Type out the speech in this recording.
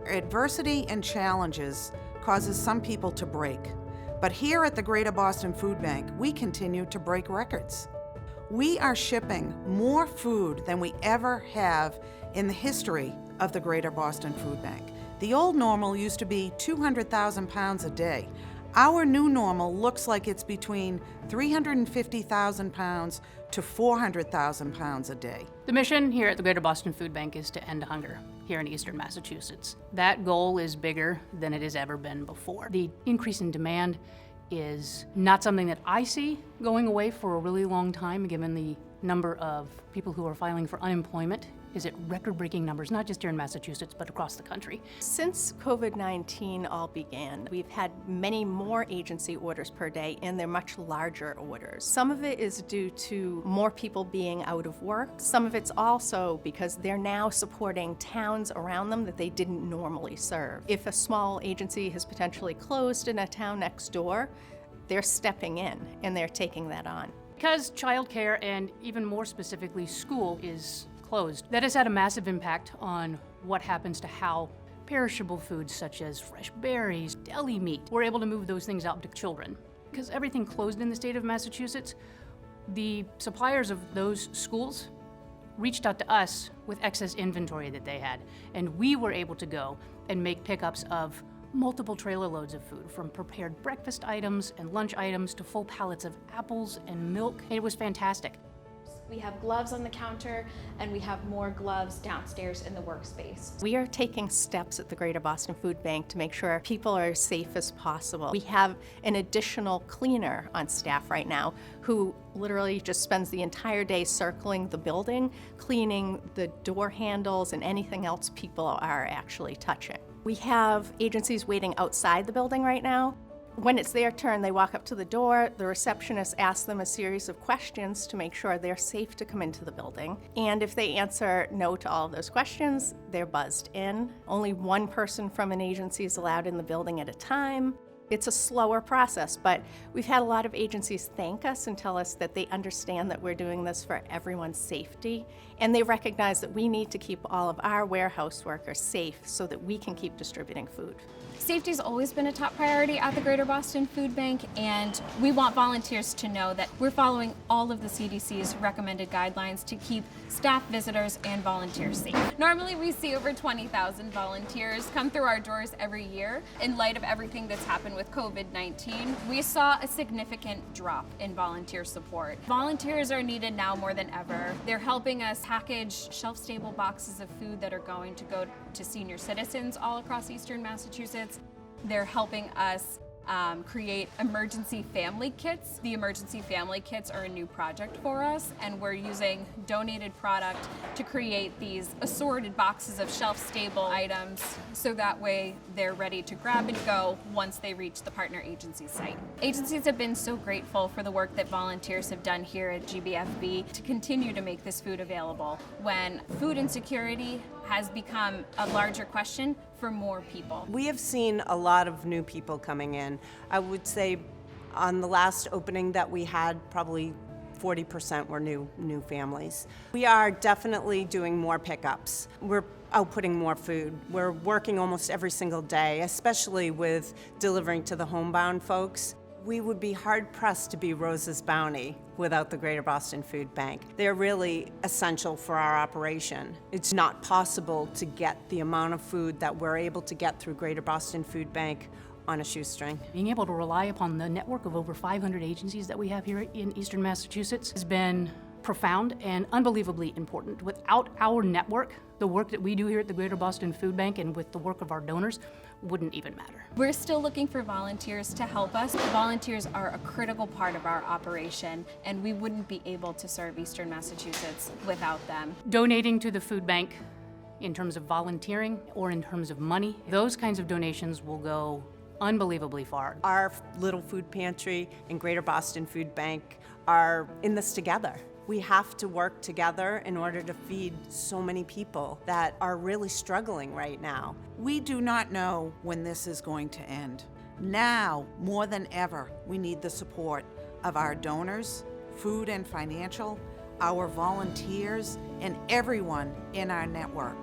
Adversity and challenges causes some people to break. But here at the Greater Boston Food Bank, we continue to break records. We are shipping more food than we ever have in the history of the Greater Boston Food Bank. The old normal used to be 200,000 pounds a day. Our new normal looks like it's between 350,000 pounds to 400,000 pounds a day. The mission here at the Greater Boston Food Bank is to end hunger here in eastern Massachusetts. That goal is bigger than it has ever been before. The increase in demand is not something that I see going away for a really long time, given the number of people who are filing for unemployment is at record-breaking numbers, not just here in Massachusetts, but across the country. Since COVID-19 all began, we've had many more agency orders per day, and they're much larger orders. Some of it is due to more people being out of work. Some of it's also because they're now supporting towns around them that they didn't normally serve. If a small agency has potentially closed in a town next door, they're stepping in and they're taking that on. Because childcare, and even more specifically school, is closed, that has had a massive impact on what happens to how perishable foods such as fresh berries, deli meat, we're able to move those things out to children. Because everything closed in the state of Massachusetts, the suppliers of those schools reached out to us with excess inventory that they had, and we were able to go and make pickups of multiple trailer loads of food, from prepared breakfast items and lunch items to full pallets of apples and milk. It was fantastic. We have gloves on the counter, and we have more gloves downstairs in the workspace. We are taking steps at the Greater Boston Food Bank to make sure people are as safe as possible. We have an additional cleaner on staff right now who literally just spends the entire day circling the building, cleaning the door handles and anything else people are actually touching. We have agencies waiting outside the building right now. When it's their turn, they walk up to the door, the receptionist asks them a series of questions to make sure they're safe to come into the building. And if they answer no to all of those questions, they're buzzed in. Only one person from an agency is allowed in the building at a time. It's a slower process, but we've had a lot of agencies thank us and tell us that they understand that we're doing this for everyone's safety, and they recognize that we need to keep all of our warehouse workers safe so that we can keep distributing food. Safety's always been a top priority at the Greater Boston Food Bank, and we want volunteers to know that we're following all of the CDC's recommended guidelines to keep staff, visitors, and volunteers safe. Normally we see over 20,000 volunteers come through our doors every year. In light of everything that's happened with COVID-19, we saw a significant drop in volunteer support. Volunteers are needed now more than ever. They're helping us package shelf-stable boxes of food that are going to go to senior citizens all across eastern Massachusetts. They're helping us create emergency family kits. The emergency family kits are a new project for us, and we're using donated product to create these assorted boxes of shelf-stable items so that way they're ready to grab and go once they reach the partner agency site. Agencies have been so grateful for the work that volunteers have done here at GBFB to continue to make this food available when food insecurity has become a larger question for more people. We have seen a lot of new people coming in. I would say on the last opening that we had, probably 40% were new families. We are definitely doing more pickups. We're outputting more food. We're working almost every single day, especially with delivering to the homebound folks. We would be hard-pressed to be Rose's Bounty without the Greater Boston Food Bank. They're really essential for our operation. It's not possible to get the amount of food that we're able to get through Greater Boston Food Bank on a shoestring. Being able to rely upon the network of over 500 agencies that we have here in eastern Massachusetts has been profound and unbelievably important. Without our network, the work that we do here at the Greater Boston Food Bank and with the work of our donors wouldn't even matter. We're still looking for volunteers to help us. Volunteers are a critical part of our operation, and we wouldn't be able to serve eastern Massachusetts without them. Donating to the food bank in terms of volunteering or in terms of money, those kinds of donations will go unbelievably far. Our little food pantry and Greater Boston Food Bank are in this together. We have to work together in order to feed so many people that are really struggling right now. We do not know when this is going to end. Now, more than ever, we need the support of our donors, food and financial, our volunteers, and everyone in our network.